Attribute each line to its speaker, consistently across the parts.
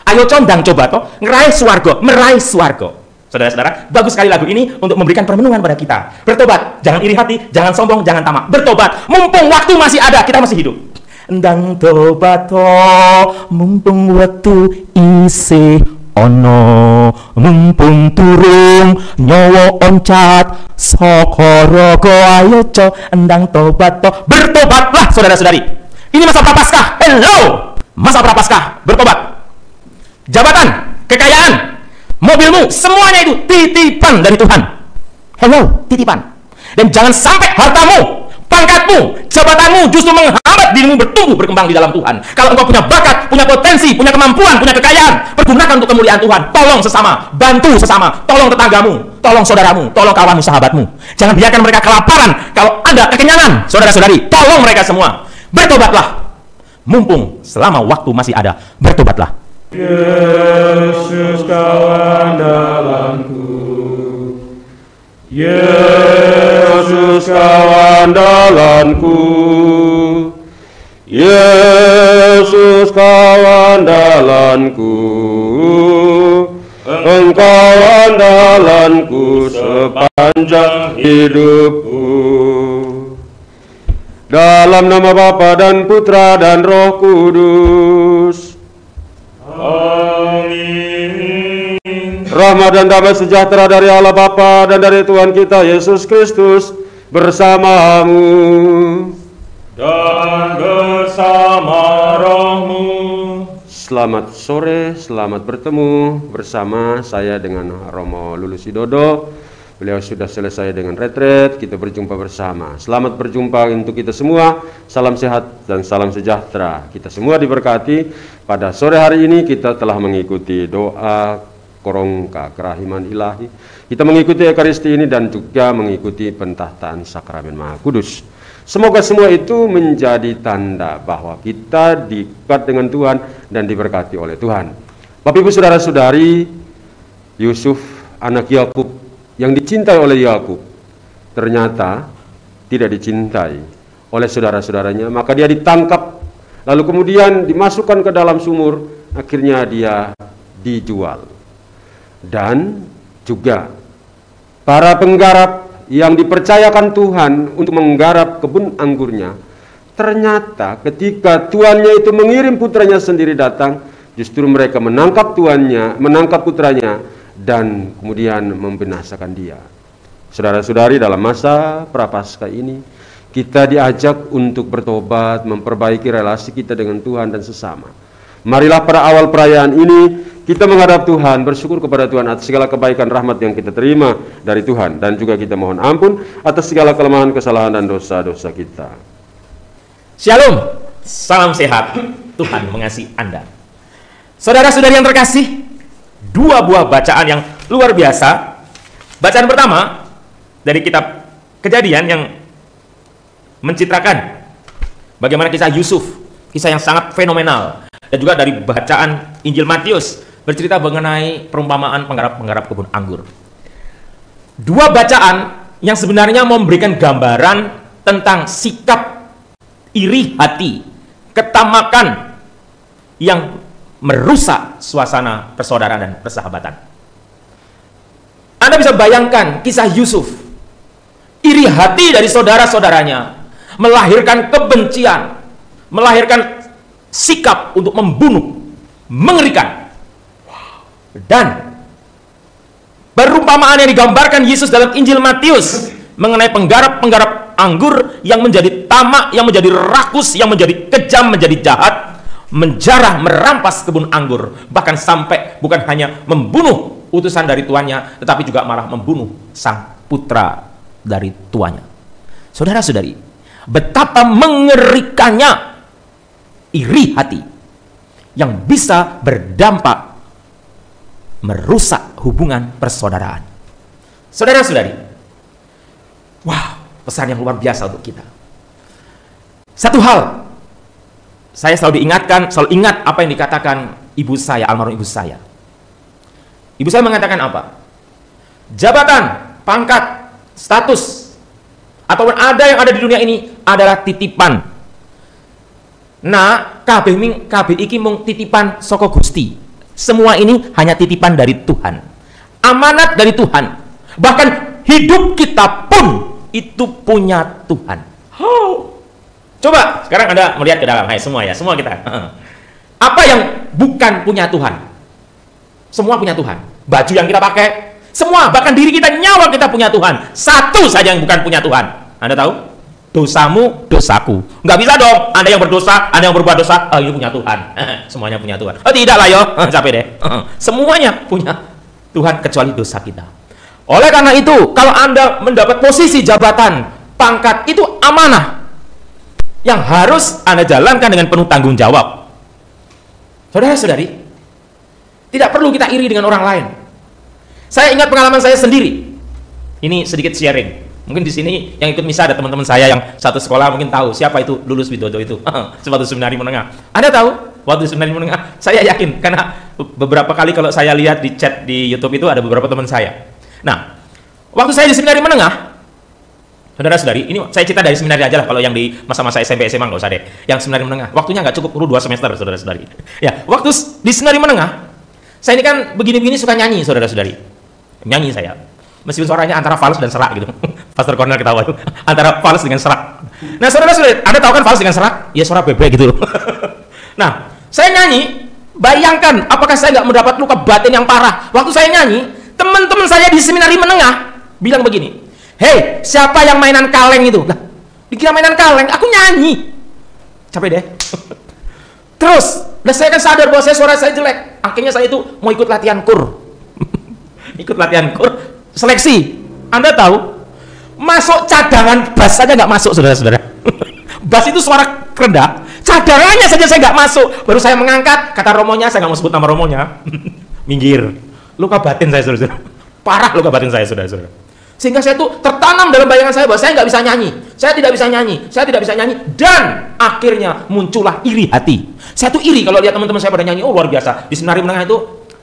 Speaker 1: Ayo condang coba toh, ngeraih swarga, meraih swarga. Saudara-saudara, bagus sekali lagu ini untuk memberikan permenungan pada kita. Bertobat, jangan iri hati, jangan sombong, jangan tamak. Bertobat, mumpung waktu masih ada, kita masih hidup. Ndang tobat toh, mumpung waktu isih ono, mumpung turung nyawa oncat saka raga. Ayo co, ndang tobat toh, bertobatlah saudara-saudari. Ini masa prapaskah. Hello, masa prapaskah, bertobat. Jabatan, kekayaan, mobilmu, semuanya itu titipan dari Tuhan. Hello, titipan. Dan jangan sampai hartamu, pangkatmu, jabatanmu justru menghambat dirimu bertumbuh berkembang di dalam Tuhan. Kalau engkau punya bakat, punya potensi, punya kemampuan, punya kekayaan, pergunakan untuk kemuliaan Tuhan. Tolong sesama, bantu sesama, tolong tetanggamu, tolong saudaramu, tolong kawanmu, sahabatmu. Jangan biarkan mereka kelaparan. Kalau Anda kekenyangan, saudara-saudari, tolong mereka semua. Bertobatlah, mumpung selama waktu masih ada. Bertobatlah.
Speaker 2: Yesus kau andalanku, Yesus kau andalanku, Yesus kau andalanku, Engkau andalanku sepanjang hidupku. Dalam nama Bapa dan Putra dan Roh Kudus. Amin. Rahmat dan damai sejahtera dari Allah Bapa dan dari Tuhan kita Yesus Kristus bersamamu dan bersama rohmu. Selamat sore, selamat bertemu bersama saya dengan Romo Lulusi Dodo. Beliau sudah selesai dengan retret, kita berjumpa bersama. Selamat berjumpa untuk kita semua. Salam sehat dan salam sejahtera. Kita semua diberkati. Pada sore hari ini kita telah mengikuti doa korongka kerahiman ilahi. Kita mengikuti Ekaristi ini dan juga mengikuti pentahtaan sakramen Maha Kudus. Semoga semua itu menjadi tanda bahwa kita dekat dengan Tuhan dan diberkati oleh Tuhan. Bapak Ibu saudara-saudari, Yusuf anak Yakub yang dicintai oleh Yakub ternyata tidak dicintai oleh saudara-saudaranya, maka dia ditangkap lalu kemudian dimasukkan ke dalam sumur, akhirnya dia dijual. Dan juga para penggarap yang dipercayakan Tuhan untuk menggarap kebun anggurnya, ternyata ketika tuannya itu mengirim putranya sendiri datang, justru mereka menangkap tuannya, menangkap putranya, dan kemudian membinasakan dia. Saudara-saudari, dalam masa Prapaskah ini kita diajak untuk bertobat, memperbaiki relasi kita dengan Tuhan dan sesama. Marilah pada awal perayaan ini kita menghadap Tuhan, bersyukur kepada Tuhan atas segala kebaikan rahmat yang kita terima dari Tuhan, dan juga kita mohon ampun atas segala kelemahan, kesalahan dan dosa-dosa kita.
Speaker 1: Shalom, salam sehat, Tuhan mengasihi Anda. Saudara-saudari yang terkasih, dua buah bacaan yang luar biasa. Bacaan pertama dari kitab Kejadian yang mencitrakan bagaimana kisah Yusuf, kisah yang sangat fenomenal. Dan juga dari bacaan Injil Matius bercerita mengenai perumpamaan penggarap-penggarap kebun anggur. Dua bacaan yang sebenarnya memberikan gambaran tentang sikap iri hati, ketamakan yang merusak suasana persaudaraan dan persahabatan. Anda bisa bayangkan kisah Yusuf. Iri hati dari saudara-saudaranya melahirkan kebencian, melahirkan sikap untuk membunuh, mengerikan. Dan perumpamaan yang digambarkan Yesus dalam Injil Matius mengenai penggarap-penggarap anggur yang menjadi tamak, yang menjadi rakus, yang menjadi kejam, menjadi jahat, menjarah, merampas kebun anggur, bahkan sampai bukan hanya membunuh utusan dari tuannya, tetapi juga malah membunuh sang putra dari tuannya. Saudara-saudari, betapa mengerikannya iri hati yang bisa berdampak merusak hubungan persaudaraan. Saudara-saudari, wow, pesan yang luar biasa untuk kita. Satu hal, saya selalu diingatkan, selalu ingat apa yang dikatakan ibu saya, almarhum ibu saya. Ibu saya mengatakan apa? Jabatan, pangkat, status, ataupun ada yang ada di dunia ini adalah titipan. Nah, kabeh iki mung titipan saka Gusti. Semua ini hanya titipan dari Tuhan. Amanat dari Tuhan. Bahkan hidup kita pun itu punya Tuhan. Coba sekarang Anda melihat ke dalam. Hai semua ya, semua kita. Apa yang bukan punya Tuhan? Semua punya Tuhan. Baju yang kita pakai, semua, bahkan diri kita, nyawa kita punya Tuhan. Satu saja yang bukan punya Tuhan. Anda tahu? Dosamu, dosaku. Nggak bisa dong. Anda yang berdosa, Anda yang berbuat dosa, ini punya Tuhan. Semuanya punya Tuhan. Oh tidak lah yo, capek deh. Semuanya punya Tuhan kecuali dosa kita. Oleh karena itu, kalau Anda mendapat posisi jabatan, pangkat, itu amanah yang harus Anda jalankan dengan penuh tanggung jawab. Saudara-saudari, tidak perlu kita iri dengan orang lain. Saya ingat pengalaman saya sendiri. Ini sedikit sharing. Mungkin di sini yang ikut misa ada teman-teman saya yang satu sekolah mungkin tahu siapa itu Lulus Widodo itu. Waktu seminari menengah. Anda tahu? Waktu seminari menengah, saya yakin karena beberapa kali kalau saya lihat di chat di YouTube itu ada beberapa teman saya. Nah, waktu saya di seminari menengah, saudara-saudari, ini saya cerita dari seminari aja lah, kalau yang di masa-masa SMP SMA nggak usah deh. Yang seminari menengah, waktunya nggak cukup, perlu 2 semester, saudara-saudari. Ya, waktu di seminari menengah, saya ini kan begini-begini suka nyanyi, saudara-saudari. Nyanyi saya. Meskipun suaranya antara fals dan serak gitu. Pastor Cornel ketawa itu. Antara fals dengan serak. Nah, saudara-saudari, Anda tahu kan fals dengan serak? Ya, suara bebek gitu. Nah, saya nyanyi, bayangkan apakah saya nggak mendapat luka batin yang parah. Waktu saya nyanyi, teman-teman saya di seminari menengah bilang begini, "Hei, siapa yang mainan kaleng itu?" Lah, dikira mainan kaleng, aku nyanyi. Capek deh. Terus, saya kan sadar bahwa suara saya jelek. Akhirnya saya itu mau ikut latihan kur. Ikut latihan kur. Seleksi, Anda tahu, masuk cadangan bass saja nggak masuk, saudara-saudara. Bass itu suara rendah, cadangannya saja saya nggak masuk. Baru saya mengangkat, kata romonya, saya nggak mau sebut nama romonya, minggir. Luka batin saya, saudara-saudara. Parah luka batin saya, saudara-saudara. Sehingga saya tuh tertanam dalam bayangan saya bahwa saya nggak bisa nyanyi, saya tidak bisa nyanyi, saya tidak bisa nyanyi, dan akhirnya muncullah iri hati. Saya tuh iri kalau lihat teman-teman saya pada nyanyi, oh luar biasa. Di seminari menengah itu,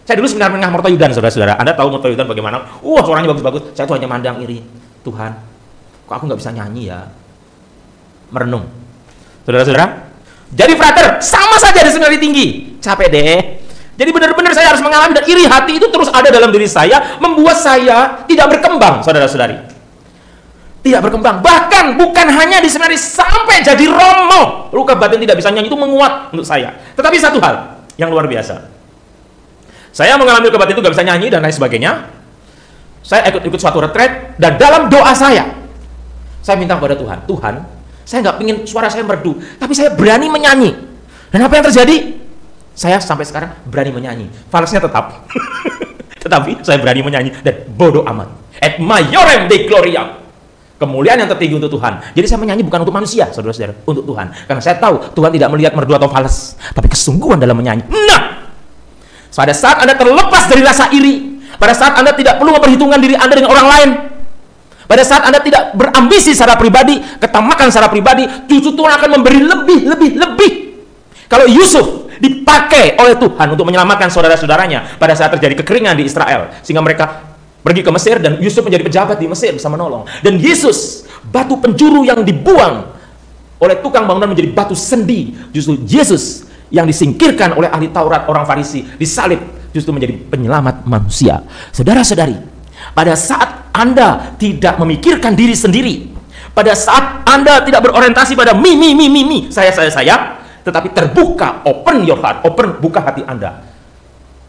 Speaker 1: saya dulu seminari menengah Mertoyudan, saudara-saudara. Anda tahu Mertoyudan bagaimana? Suaranya bagus-bagus. Saya tuh hanya mandang iri. Tuhan, kok aku nggak bisa nyanyi ya? Merenung. Saudara-saudara, jadi frater, sama saja di seminari tinggi. Capek deh. Jadi benar-benar saya harus mengalami, dan iri hati itu terus ada dalam diri saya, membuat saya tidak berkembang, saudara-saudari. Tidak berkembang. Bahkan bukan hanya di seminari, sampai jadi romo. Luka batin tidak bisa nyanyi itu menguat untuk saya. Tetapi satu hal yang luar biasa. Saya mengalami luka batin itu gak bisa nyanyi dan lain sebagainya. Saya ikut suatu retret, dan dalam doa saya minta kepada Tuhan, Tuhan, saya nggak ingin suara saya merdu, tapi saya berani menyanyi. Dan apa yang terjadi? Saya sampai sekarang berani menyanyi. Falsnya tetap. Tetapi saya berani menyanyi, dan bodoh amat. Et maiorem Dei gloriam. Kemuliaan yang tertinggi untuk Tuhan. Jadi saya menyanyi bukan untuk manusia, saudara-saudara, untuk Tuhan. Karena saya tahu Tuhan tidak melihat merdu atau fals, tapi kesungguhan dalam menyanyi. Nah, pada saat Anda terlepas dari rasa iri, pada saat Anda tidak perlu memperhitungkan diri Anda dengan orang lain, pada saat Anda tidak berambisi secara pribadi, ketamakan secara pribadi, justru Tuhan akan memberi lebih. Kalau Yusuf dipakai oleh Tuhan untuk menyelamatkan saudara-saudaranya pada saat terjadi kekeringan di Israel, sehingga mereka pergi ke Mesir, dan Yusuf menjadi pejabat di Mesir bisa menolong. Dan Yesus, batu penjuru yang dibuang oleh tukang bangunan menjadi batu sendi, justru Yesus yang disingkirkan oleh ahli Taurat, orang Farisi, disalib, justru menjadi penyelamat manusia. Saudara-saudari, pada saat Anda tidak memikirkan diri sendiri, pada saat Anda tidak berorientasi pada saya, tetapi terbuka, open your heart, buka hati Anda,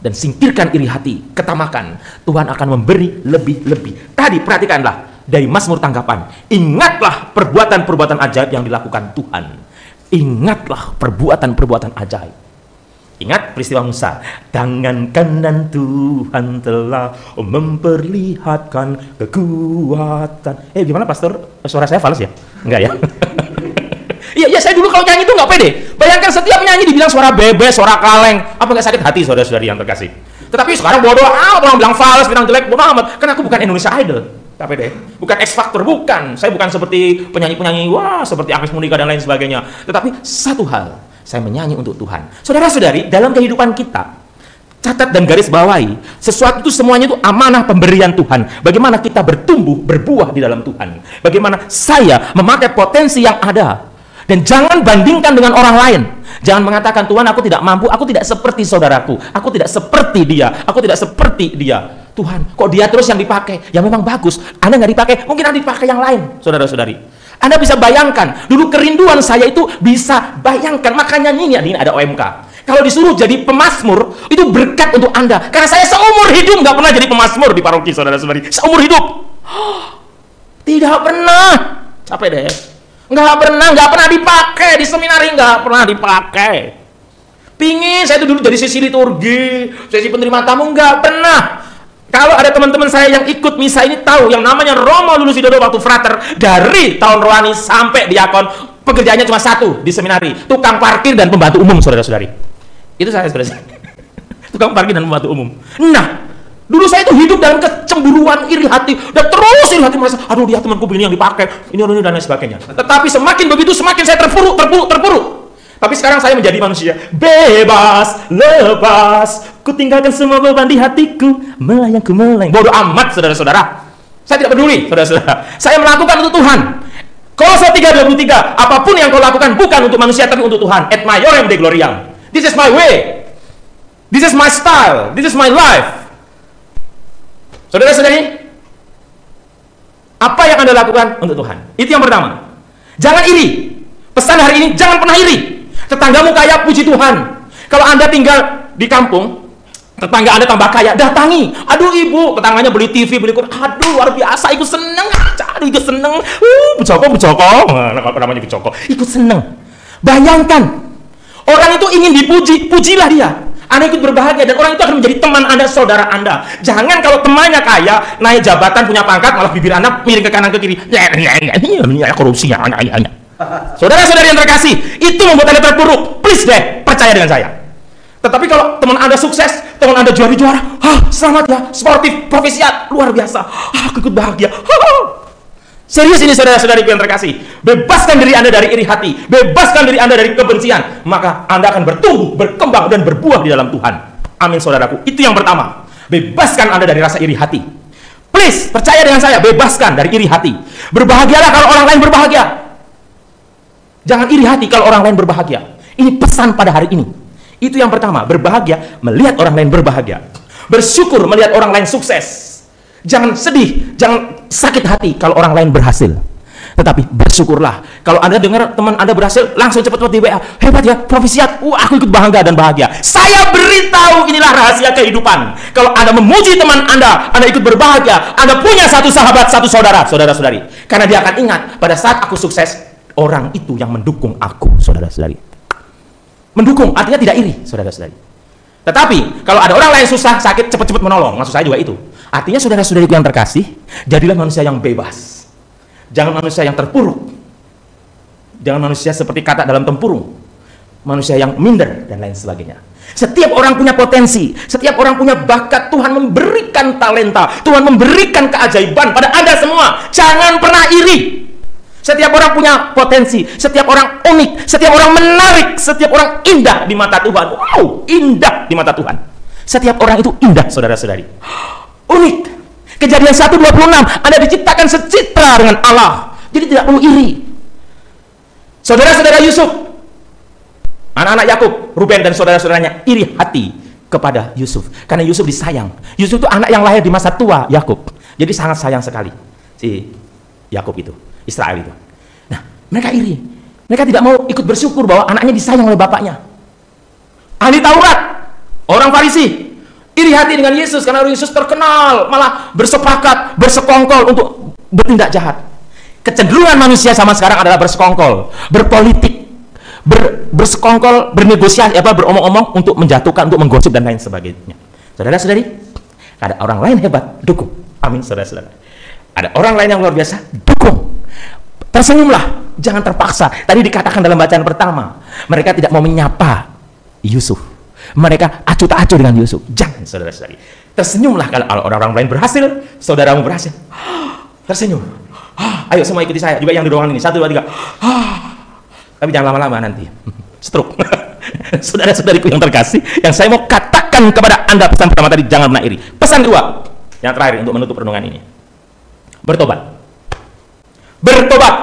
Speaker 1: dan singkirkan iri hati, ketamakan, Tuhan akan memberi lebih. Tadi perhatikanlah dari Mazmur tanggapan, ingatlah perbuatan-perbuatan ajaib yang dilakukan Tuhan. Ingatlah perbuatan-perbuatan ajaib. Ingat peristiwa Musa, tangan kanan Tuhan telah memperlihatkan kekuatan. Gimana pastor? Suara saya fals ya? Enggak ya? Iya, saya dulu kalau nyanyi itu nggak pede. Bayangkan setiap nyanyi dibilang suara bebek, suara kaleng. Apa nggak sakit hati, saudara-saudari yang terkasih? Tetapi sekarang bodoh amat, orang bilang fals, bilang jelek, bodoh amat. Karena aku bukan Indonesia Idol. Tapi deh, bukan X Factor, bukan. Saya bukan seperti penyanyi-penyanyi, seperti Agnes Monica dan lain sebagainya. Tetapi satu hal, saya menyanyi untuk Tuhan. Saudara-saudari, dalam kehidupan kita, catat dan garis bawahi, sesuatu itu semuanya itu amanah pemberian Tuhan. Bagaimana kita bertumbuh, berbuah di dalam Tuhan. Bagaimana saya memakai potensi yang ada. Dan jangan bandingkan dengan orang lain. Jangan mengatakan, Tuhan, aku tidak mampu, aku tidak seperti saudaraku, aku tidak seperti dia, aku tidak seperti dia. Tuhan, kok dia terus yang dipakai? Ya memang bagus. Anda nggak dipakai, mungkin Anda dipakai yang lain, saudara-saudari. Anda bisa bayangkan, dulu kerinduan saya itu bisa bayangkan. Makanya ini ada OMK. Kalau disuruh jadi pemazmur, itu berkat untuk Anda. Karena saya seumur hidup nggak pernah jadi pemazmur di paroki, saudara-saudari. Seumur hidup. Tidak pernah. Capek deh. Nggak pernah dipakai di seminari, nggak pernah dipakai. Pingin saya itu dulu jadi sesi liturgi, sesi penerima tamu, nggak pernah. Kalau ada teman-teman saya yang ikut misa ini tahu yang namanya Romo Lulusidodo waktu frater, dari tahun rohani sampai diakon, pekerjaannya cuma satu di seminari, tukang parkir dan pembantu umum, saudara-saudari. Itu saya, saudara-saudari. Tukang parkir dan pembantu umum. Nah, dulu saya itu hidup dalam kecemburuan, iri hati, dan terus iri hati merasa, aduh dia temanku begini yang dipakai, ini dan lain sebagainya. Tetapi semakin begitu, semakin saya terpuruk. Tapi sekarang saya menjadi manusia bebas, lepas, ku tinggalkan semua beban di hatiku, melayang. Bodoh amat, saudara-saudara. Saya tidak peduli, saudara-saudara. Saya melakukan untuk Tuhan. Kolose 3:23, apapun yang kau lakukan bukan untuk manusia tapi untuk Tuhan. Et maiorem Dei gloriam. This is my way. This is my style. This is my life. Saudara-saudari, apa yang Anda lakukan untuk Tuhan? Itu yang pertama. Jangan iri. Pesan hari ini, jangan pernah iri. Tetanggamu kaya, puji Tuhan. Kalau Anda tinggal di kampung, tetangga Anda tambah kaya, datangi. Aduh ibu, tetangganya beli TV, beli kursi. Aduh luar biasa, ikut seneng. Aduh ikut seneng. Bujoko. Namanya bujoko. Ikut seneng. Bayangkan, orang itu ingin dipuji, pujilah dia. Anda ikut berbahagia dan orang itu akan menjadi teman Anda, saudara Anda. Jangan kalau temannya kaya, naik jabatan, punya pangkat, malah bibir Anda miring ke kanan ke kiri. Korupsi. Saudara-saudari yang terkasih, itu membuat Anda terpuruk. Please deh, percaya dengan saya. Tetapi kalau teman Anda sukses, teman Anda juara, selamat ya, sportif, profesiat, luar biasa. Aku ikut bahagia. Serius ini saudara-saudariku yang terkasih. Bebaskan diri Anda dari iri hati, bebaskan diri Anda dari kebencian, maka Anda akan bertumbuh, berkembang dan berbuah di dalam Tuhan. Amin, saudaraku. Itu yang pertama. Bebaskan Anda dari rasa iri hati. Please, percaya dengan saya, bebaskan dari iri hati. Berbahagialah kalau orang lain berbahagia. Jangan iri hati kalau orang lain berbahagia. Ini pesan pada hari ini. Itu yang pertama, berbahagia melihat orang lain berbahagia. Bersyukur melihat orang lain sukses. Jangan sedih, jangan sakit hati kalau orang lain berhasil. Tetapi bersyukurlah kalau Anda dengar teman Anda berhasil, langsung cepat-cepat di WA. Hebat ya, profesiat. Aku ikut bangga dan bahagia. Saya beritahu, inilah rahasia kehidupan. Kalau Anda memuji teman Anda ikut berbahagia. Anda punya satu sahabat, satu saudara, saudara-saudari. Karena dia akan ingat, pada saat aku sukses, orang itu yang mendukung aku, saudara-saudari. Mendukung artinya tidak iri, saudara-saudari. Tetapi kalau ada orang lain susah, sakit, cepat-cepat menolong. Maksud saya juga itu. Artinya saudara-saudariku yang terkasih, jadilah manusia yang bebas. Jangan manusia yang terpuruk. Jangan manusia seperti kata dalam tempurung. Manusia yang minder dan lain sebagainya. Setiap orang punya potensi, setiap orang punya bakat. Tuhan memberikan talenta, Tuhan memberikan keajaiban pada Anda semua. Jangan pernah iri. Setiap orang punya potensi, setiap orang unik, setiap orang menarik, setiap orang indah di mata Tuhan. Wow, indah di mata Tuhan. Setiap orang itu indah, saudara-saudari. Unik. Kejadian 1:26, Anda diciptakan secitra dengan Allah. Jadi tidak perlu iri. Saudara-saudara Yusuf, anak-anak Yakub, Ruben dan saudara-saudaranya iri hati kepada Yusuf. Karena Yusuf disayang. Yusuf itu anak yang lahir di masa tua Yakub. Jadi sangat sayang sekali si Yakub itu. Israel itu. Nah, mereka iri. Mereka tidak mau ikut bersyukur bahwa anaknya disayang oleh bapaknya. Ahli Taurat, orang Farisi, iri hati dengan Yesus karena Yesus terkenal, malah bersepakat, bersekongkol untuk bertindak jahat. Kecenderungan manusia sama sekarang adalah bersekongkol, berpolitik, bersekongkol, bernegosiasi, beromong-omong untuk menjatuhkan, untuk menggosip dan lain sebagainya. Saudara-saudari, ada orang lain hebat, dukung. Amin, saudara-saudara. Ada orang lain yang luar biasa, dukung. Tersenyumlah, jangan terpaksa. Tadi dikatakan dalam bacaan pertama, mereka tidak mau menyapa Yusuf. Mereka acuh tak acuh dengan Yusuf. Jangan, saudara-saudari. Tersenyumlah kalau orang-orang lain berhasil, saudaramu berhasil. Tersenyum. Ayo semua ikuti saya. Juga yang di ruangan ini. 1, 2, 3. Tapi jangan lama-lama nanti. Stroke. Saudara-saudariku yang terkasih, yang saya mau katakan kepada Anda, pesan pertama tadi, jangan pernah iri. Pesan kedua, yang terakhir untuk menutup renungan ini. Bertobat. Bertobat.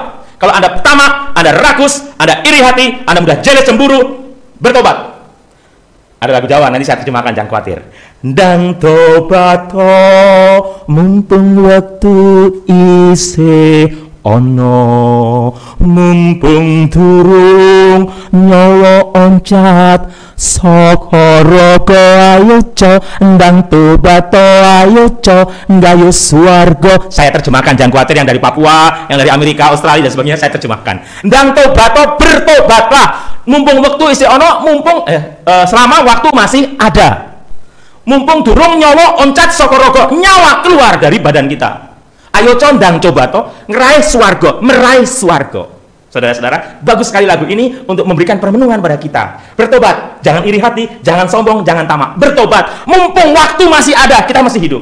Speaker 1: Kalau Anda tamak, Anda rakus, Anda iri hati, Anda mudah jealous cemburu, bertobat. Ada lagu Jawa, nanti saya terjemahkan, jangan khawatir. Ndang tobat mumpung waktu isih ono, mumpung durung nyawa oncat saka raga, ayo co ndang tobat ayo co nggayu swarga. Saya terjemahkan, jangan khawatir, yang dari Papua, yang dari Amerika, Australia dan sebagainya saya terjemahkan. Ndang tobat bertobatlah mumpung waktu isih ono, mumpung selama waktu masih ada, mumpung durung nyawa oncat saka raga, nyawa keluar dari badan kita. Ayo condang coba toh ngeraih swarga, meraih swarga. Saudara-saudara, bagus sekali lagu ini untuk memberikan permenungan pada kita. Bertobat, jangan iri hati, jangan sombong, jangan tamak. Bertobat, mumpung waktu masih ada, kita masih hidup.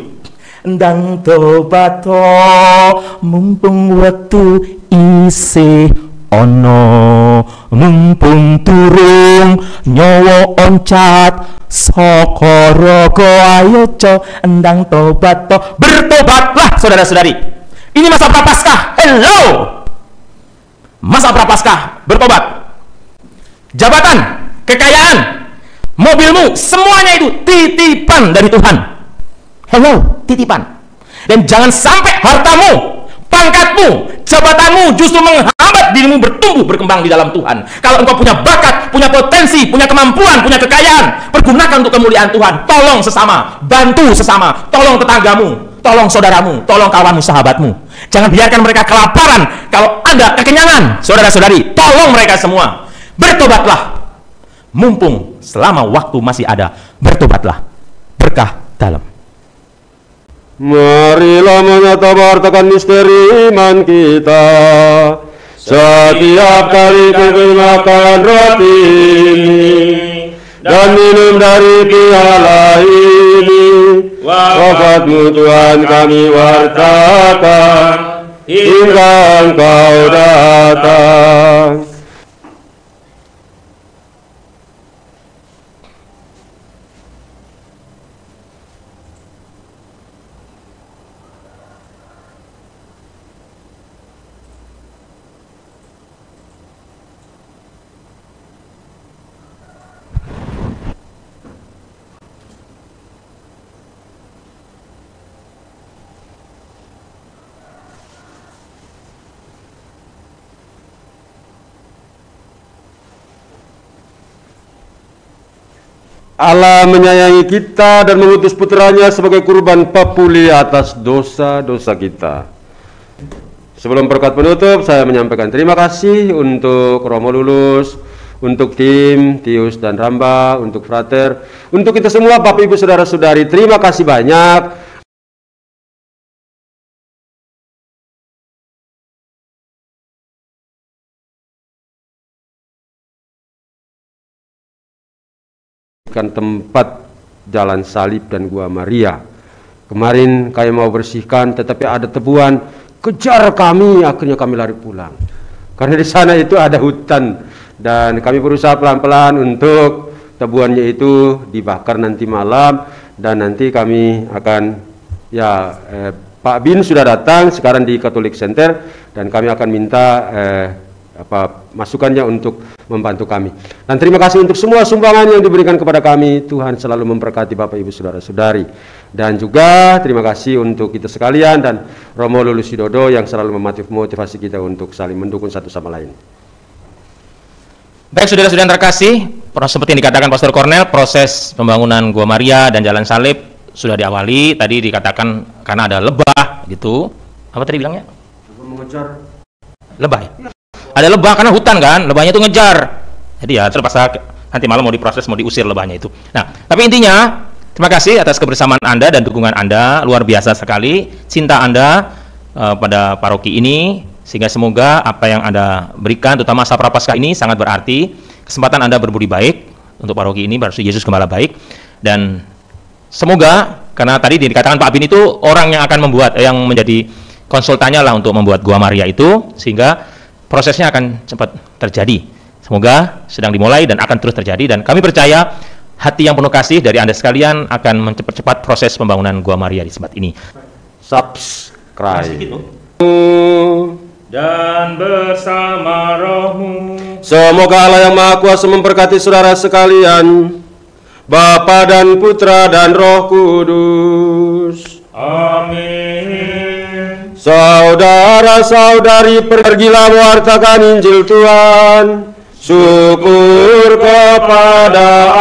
Speaker 1: Ndang tobat toh mumpung waktu isih ono, mumpung turung nyawa oncat saka raga, ayo co endang tobat toh bertobatlah. Saudara-saudari, ini masa prapaskah. Hello, masa prapaskah, bertobat. Jabatan, kekayaan, mobilmu, semuanya itu titipan dari Tuhan. Hello, titipan. Dan jangan sampai hartamu, pangkatmu, jabatanmu justru menghambat dirimu bertumbuh berkembang di dalam Tuhan. Kalau engkau punya bakat, punya potensi, punya kemampuan, punya kekayaan, pergunakan untuk kemuliaan Tuhan. Tolong sesama, bantu sesama, tolong tetanggamu, tolong saudaramu, tolong kawanmu, sahabatmu. Jangan biarkan mereka kelaparan kalau Anda kekenyangan. Saudara-saudari, tolong mereka semua. Bertobatlah mumpung selama waktu masih ada. Bertobatlah, berkah dalam.
Speaker 2: Marilah menyatakan misteri iman kita. Setiap kali kami makan roti ini dan minum dari piala ini, wafat-Mu Tuhan kami wartakan hingga Engkau datang. Allah menyayangi kita dan mengutus putranya sebagai kurban papuli atas dosa-dosa kita. Sebelum berkat penutup, saya menyampaikan terima kasih untuk Romo Lulus, untuk tim Tius dan Ramba, untuk Frater, untuk kita semua Bapak Ibu Saudara-saudari. Terima kasih banyak. Tempat Jalan Salib dan Gua Maria. Kemarin kami mau bersihkan, tetapi ada tebuan, kejar kami, akhirnya kami lari pulang. Karena di sana itu ada hutan dan kami berusaha pelan-pelan untuk tebuannya itu dibakar nanti malam, dan nanti kami akan Pak Bin sudah datang sekarang di Catholic Center dan kami akan minta masukannya untuk membantu kami. Dan terima kasih untuk semua sumbangan yang diberikan kepada kami. Tuhan selalu memberkati Bapak Ibu Saudara-saudari. Dan juga terima kasih untuk kita sekalian dan Romo Lulus Sidodo yang selalu memotivasi kita untuk saling mendukung satu sama lain.
Speaker 1: Baik saudara-saudara yang terkasih, seperti yang dikatakan Pastor Cornel, proses pembangunan Gua Maria dan Jalan Salib sudah diawali. Tadi dikatakan karena ada lebah gitu. Apa tadi bilangnya?
Speaker 2: Mengejar
Speaker 1: lebah ya? Ada lebah karena hutan kan, lebahnya itu ngejar. Jadi ya terpaksa nanti malam mau diproses, mau diusir lebahnya itu. Nah, tapi intinya terima kasih atas kebersamaan Anda dan dukungan Anda, luar biasa sekali cinta Anda pada paroki ini, sehingga semoga apa yang Anda berikan, terutama masa prapaskah ini sangat berarti. Kesempatan Anda berbudi baik untuk paroki ini, berarti Yesus Gembala baik. Dan semoga, karena tadi dikatakan Pak Bin itu orang yang akan membuat, yang menjadi konsultannya lah untuk membuat Gua Maria itu, sehingga prosesnya akan cepat terjadi. Semoga sedang dimulai dan akan terus terjadi, dan kami percaya hati yang penuh kasih dari Anda sekalian akan mempercepat proses pembangunan Gua Maria di tempat ini.
Speaker 2: Subscribe.
Speaker 1: dan bersama rohmu.
Speaker 2: Semoga Allah yang Maha Kuasa memberkati saudara sekalian, Bapa dan Putra dan Roh Kudus.
Speaker 1: Amin.
Speaker 2: Saudara-saudari, pergilah mewartakan Injil Tuhan. Syukur kepada